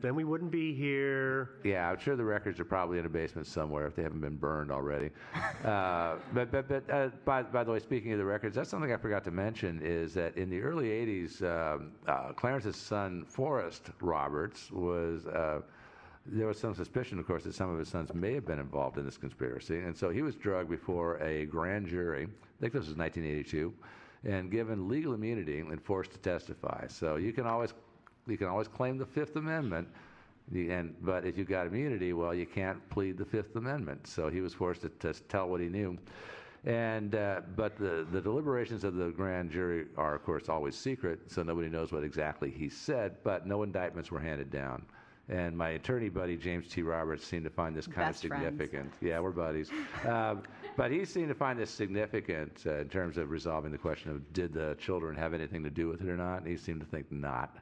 then we wouldn't be here. Yeah, I'm sure the records are probably in a basement somewhere if they haven't been burned already. But by the way, speaking of the records, that's something I forgot to mention is that in the early 80s, Clarence's son, Forrest Roberts, was... there was some suspicion, of course, that some of his sons may have been involved in this conspiracy, and so he was drugged before a grand jury. I think this was 1982, and given legal immunity and forced to testify. So you can always claim the Fifth Amendment, but if you've got immunity, well, you can't plead the Fifth Amendment. So he was forced to tell what he knew. And but the deliberations of the grand jury are, of course, always secret, so nobody knows what exactly he said. But no indictments were handed down. And my attorney buddy, James T. Roberts, seemed to find this kind of significant. Friends. Yeah, we're buddies. But he seemed to find this significant in terms of resolving the question of did the children have anything to do with it or not? And he seemed to think not.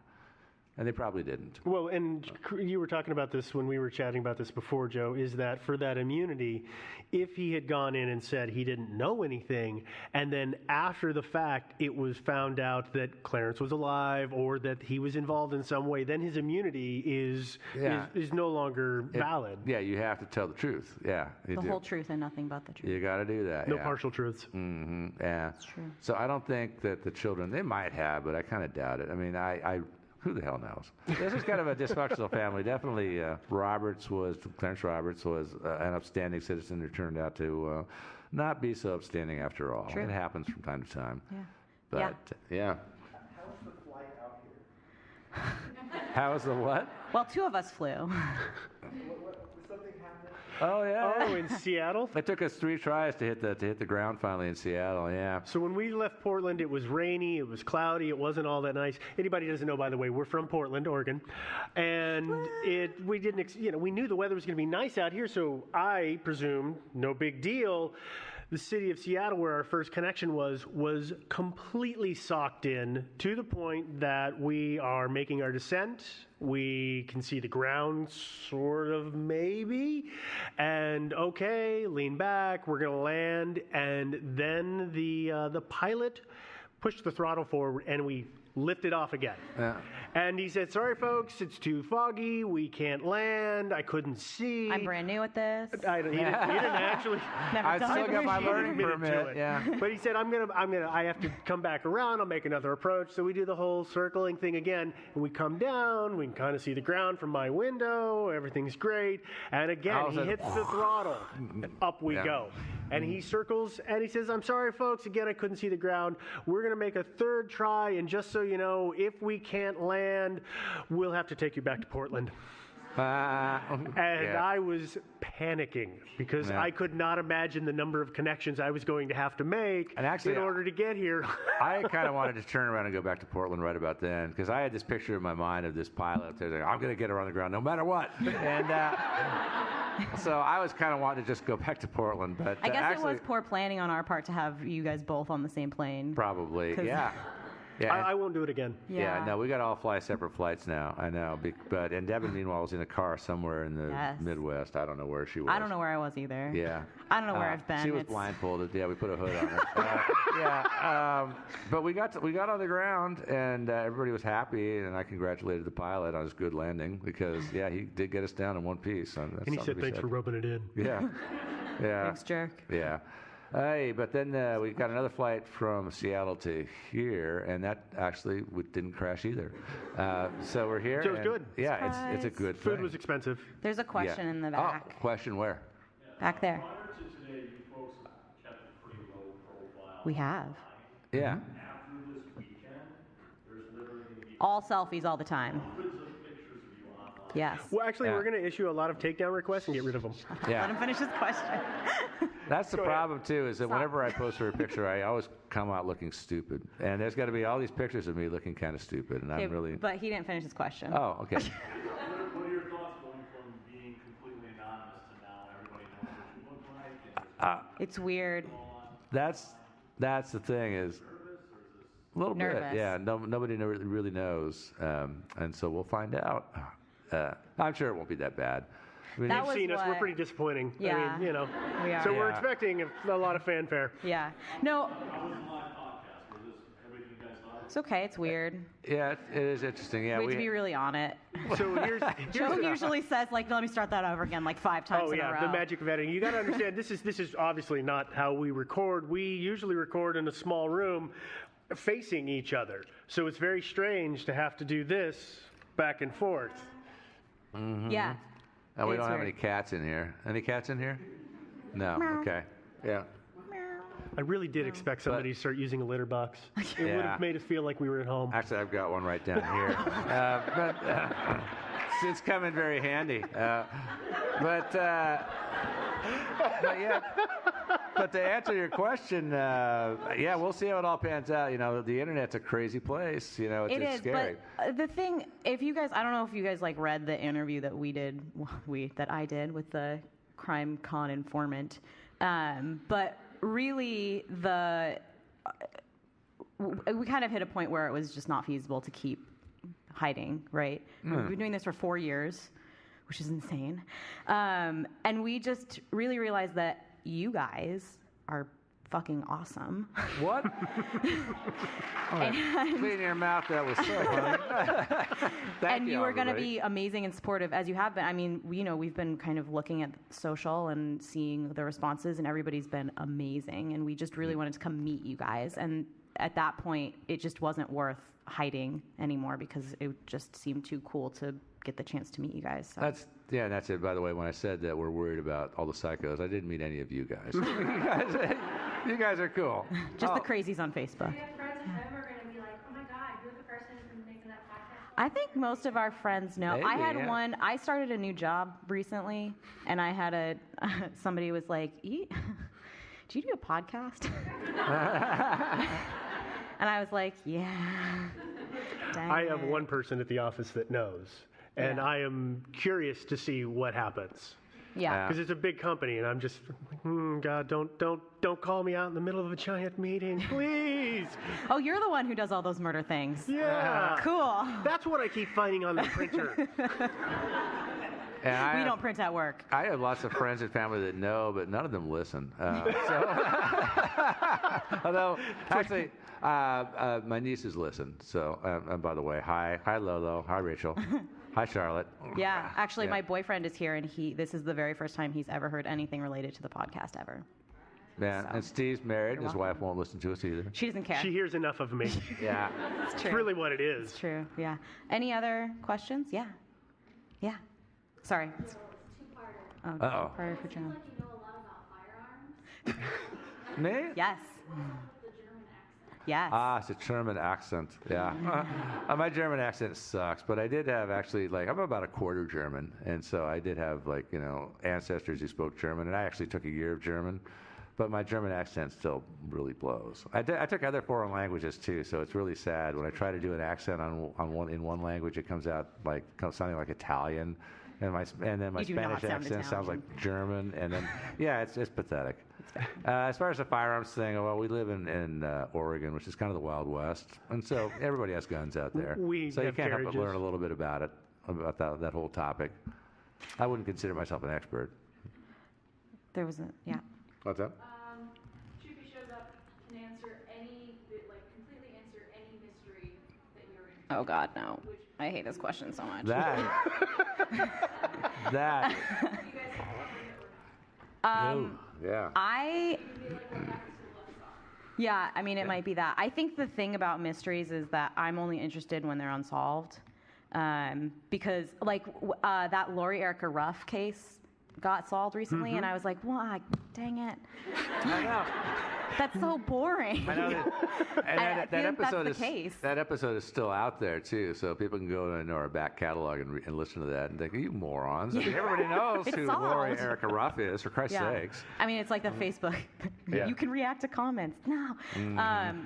And they probably didn't. Well, and you were talking about this when we were chatting about this before, Joe, is that for that immunity, if he had gone in and said he didn't know anything, and then after the fact it was found out that Clarence was alive or that he was involved in some way, then his immunity is no longer valid. Yeah, you have to tell the truth. Yeah, the whole truth and nothing but the truth. You got to do that. No partial truths. Mm-hmm. Yeah, that's true. So I don't think that the children, they might have, but I kind of doubt it. I mean, who the hell knows? This is kind of a dysfunctional family. Definitely, Clarence Roberts was an upstanding citizen who turned out to not be so upstanding after all. True. It happens from time to time. Yeah. But, yeah. How was the flight out here? How was the what? Well, two of us flew. Something happened? Oh, yeah. Oh, in Seattle? It took us 3 tries to hit the ground finally in Seattle, yeah. So when we left Portland, it was rainy, it was cloudy, it wasn't all that nice. Anybody doesn't know, by the way, we're from Portland, Oregon. And we knew the weather was going to be nice out here, so I presumed, no big deal. The city of Seattle, where our first connection was completely socked in to the point that we are making our descent. We can see the ground, sort of, maybe. And okay, lean back, we're going to land. And then the pilot pushed the throttle forward, and we lifted off again. Yeah. And he said, sorry, folks, it's too foggy. We can't land. I couldn't see. I'm brand new at this. He didn't actually. I still got my learning permit. Yeah. But he said, I have to come back around. I'll make another approach. So we do the whole circling thing again. And we come down. We can kind of see the ground from my window. Everything's great. And again, he hits the throttle. And up we go. And he circles and he says, I'm sorry, folks. Again, I couldn't see the ground. We're going to make a third try. And just so you know, if we can't land, we'll have to take you back to Portland. I was panicking because I could not imagine the number of connections I was going to have to make in order to get here. I kind of wanted to turn around and go back to Portland right about then because I had this picture in my mind of this pilot up there. Like, I'm going to get her on the ground no matter what. And so I was kind of wanting to just go back to Portland. But I guess it was poor planning on our part to have you guys both on the same plane. Probably, yeah. Yeah, I won't do it again. Yeah, no, we got to all fly separate flights now. I know, and Devin, meanwhile, was in a car somewhere in the Midwest. I don't know where she was. I don't know where I was either. Yeah, I don't know where I've been. She was blindfolded. Yeah, we put a hood on her. But we got on the ground, and everybody was happy, and I congratulated the pilot on his good landing because he did get us down in one piece. So and he said, "Thanks for rubbing it in." Yeah, yeah. Thanks, jerk. Yeah. Hey, but then we got another flight from Seattle to here, and that actually didn't crash either. So we're here. So it was good. Yeah, it's a good Food thing. was expensive. There's a question in the back. Oh, question where? Back there. Prior to today, you folks have kept a pretty low profile. We have. Yeah. After this weekend, there's literally going to be All selfies all the time. hundreds of pictures of you online. Yes. Well, actually, we're going to issue a lot of takedown requests and get rid of them. Yeah. Let him finish his question. That's the problem, too, is that whenever I post her a picture, I always come out looking stupid. And there's got to be all these pictures of me looking kind of stupid, and I'm really... But he didn't finish his question. Oh, okay. What are your thoughts going from being completely anonymous to now everybody knows what you look like? And It's weird. That's the thing is... A little Nervous. bit, yeah. Nobody really knows, and so we'll find out. I'm sure it won't be that bad. I mean, You've seen us. We're pretty disappointing. Yeah. I mean, We are. So we're expecting a lot of fanfare. Yeah. No. how was my podcast? Was this everything you guys thought It's okay. It's weird. Yeah, it is interesting. Yeah, We have to be really on it. So here's Joe usually says, like, let me start that over again, like 5 times Oh in a yeah, row. the magic of editing. You got to understand, this is obviously not how we record. We usually record in a small room, facing each other. So it's very strange to have to do this back and forth. Yeah. And we It's don't have weird. any cats in here. Any cats in here? No. Okay. Yeah. I really did expect somebody to start using a litter box. It would Yeah. have made us feel like we were at home. Actually, I've got one right down here. It's coming very handy. But yeah. But to answer your question, yeah, we'll see how it all pans out. You know, the internet's a crazy place. You know, it's, It it's is, scary. but the thing, if you guys, I don't know if you guys like read the interview that that I did with the Crime Con informant, but really we kind of hit a point where it was just not feasible to keep hiding, right? We've been doing this for 4 years, which is insane, and we just really realized that you guys are fucking awesome. What? Clean your mouth. That was so funny. And you are going to be amazing and supportive as you have been. I mean, we've been kind of looking at social and seeing the responses, and everybody's been amazing. And we just really wanted to come meet you guys. And at that point, it just wasn't worth hiding anymore because it just seemed too cool to get the chance to meet you guys. So. That's it. By the way, when I said that we're worried about all the psychos, I didn't mean any of you guys. You guys are cool. Just the crazies on Facebook. We have friends and them are going to be like, oh my God, you're the person who's been making that podcast. I think most of our friends know. I Maybe, had yeah. one. I started a new job recently, and I had somebody was like, do you do a podcast? And I was like, yeah. Dang I have it. one person at the office that knows, and Yeah. I am curious to see what happens. Yeah. Because it's a big company, and I'm just, God, don't call me out in the middle of a giant meeting, please. Oh, you're the one who does all those murder things. Yeah. Cool. That's what I keep finding on the printer. And We don't print at work. I have lots of friends and family that know, but none of them listen. Although, actually, my nieces listen. So, and by the way, hi Lolo, hi Rachel, hi Charlotte. Yeah. Actually, Yeah. my boyfriend is here, and this is the very first time he's ever heard anything related to the podcast ever. Yeah, So. and Steve's married. You're His wife won't listen to us either. She doesn't care. She hears enough of me. Yeah. It's It's true. really what it is. It's true. Yeah. Any other questions? Yeah. Yeah. Sorry. Two-parter. Oh, Uh-oh. Part for John. Like you know a lot about firearms. Me? Yes. The German accent. Yes. Ah, it's a German accent. Yeah. My German accent sucks, but I did have actually, I'm about a quarter German. And so I did have, ancestors who spoke German. And I actually took a year of German. But my German accent still really blows. I took other foreign languages too, so it's really sad when I try to do an accent in one language, it comes out sounding like Italian, and then my You do not Spanish sound accent sounds Italian. like German, and then it's pathetic. As far as the firearms thing, well, we live in Oregon, which is kind of the Wild West, and so everybody has guns out there. We so you have can't help but carriages. learn a little bit about that whole topic. I wouldn't consider myself an expert. There was yeah. What's that? Chupi shows up, can completely answer any mystery that you're interested Oh God, no. I hate this question so much. That. in. You guys have Ooh, yeah. I be like, what happens to the left sock? Yeah, I mean, it might be that. I think the thing about mysteries is that I'm only interested when they're unsolved. Because, that Lori Erica Ruff case got solved recently, and I was like, well, dang it. I know. That's so boring. I know that, and I that think that's episode the is case. that episode is still out there too, so people can go into our back catalog and listen to that and think, you morons! I mean, everybody knows It's who solved. Lori Erica Ruff is, for Christ's Yeah. sakes. I mean, it's like the Facebook. Yeah. You can react to comments. No.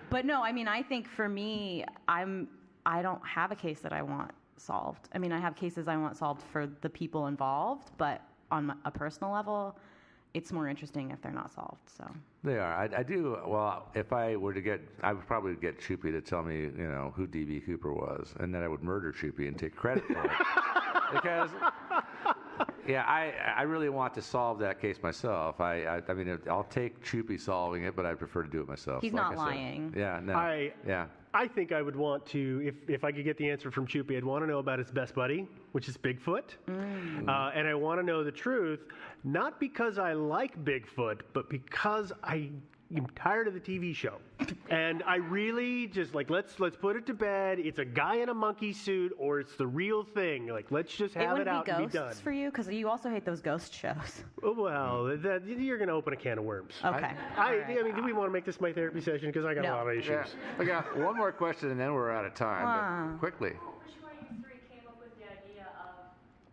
But no, I mean, I think for me, I don't have a case that I want solved. I mean, I have cases I want solved for the people involved, but on a personal level, it's more interesting if they're not solved. So They are. I do. Well, if I were to I would probably get Chupi to tell me, who D.B. Cooper was, and then I would murder Chupi and take credit for it. Because, yeah, I really want to solve that case myself. I mean, I'll take Chupi solving it, but I prefer to do it myself. He's like not I said. lying. Yeah, no. I- yeah. I think I would want to, if I could get the answer from Choopy, I'd want to know about his best buddy, which is Bigfoot. And I want to know the truth, not because I like Bigfoot, but because I'm tired of the TV show. And I really just let's put it to bed. It's a guy in a monkey suit, or it's the real thing. Let's just have it out and be done. Ghosts for you, because you also hate those ghost shows. Well, you're going to open a can of worms. Okay. I mean, do we want to make this my therapy session? Because I got a lot of issues. Yeah. I got one more question, and then we're out of time. But quickly. Which one of you three came up with the idea of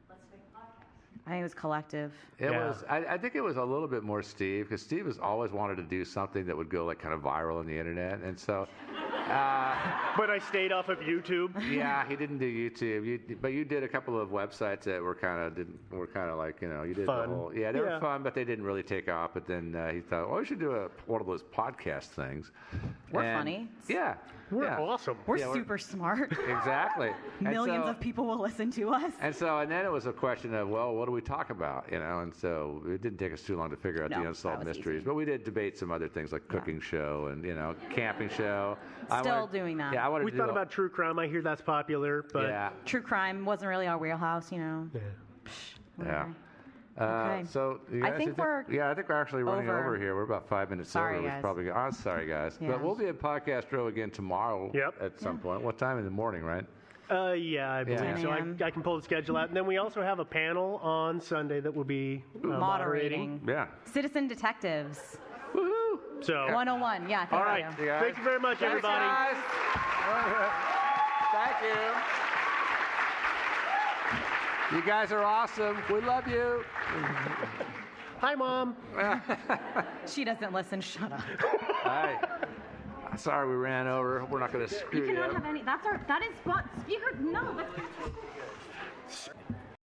let's make a podcast? I think it was collective. It was. I think it was a little bit more Steve, because Steve has always wanted to do something that would go kind of viral on the internet, and so. But I stayed off of YouTube. Yeah, he didn't do YouTube. But you did a couple of websites that were kind of you did Fun. the whole. Yeah, they were fun, but they didn't really take off. But then he thought, well, we should do one of those podcast things. We're funny. Yeah. We're awesome. We're super smart. Exactly. Millions of people will listen to us. And then it was a question of, well, what do we talk about? And so it didn't take us too long to figure out the unsolved mysteries. Easy. But we did debate some other things like cooking show and camping show. Still doing that. Yeah, I wanted We to do thought about true crime. I hear that's popular, but Yeah. True crime wasn't really our wheelhouse, Yeah. Whatever. Okay. So you guys, I think we're I think we're actually running over. over here. We're about 5 minutes Sorry, over. guys. Probably. I'm sorry, guys. Yeah. But we'll be at Podcast Row again tomorrow. Yep. At some point. What time in the morning, right? yeah, I believe 10 so. a.m. I can pull the schedule out, and then we also have a panel on Sunday that will be moderating. Yeah. Citizen Detectives. Woohoo! So 101. Yeah. all right, you guys. thank you very much, Thanks, everybody. guys. Thank you. You guys are awesome. We love you. Hi, Mom. She doesn't listen. Shut up. Hi. Sorry we ran over. We're not going to You screw you cannot up. have any. That is speaker. No. That's.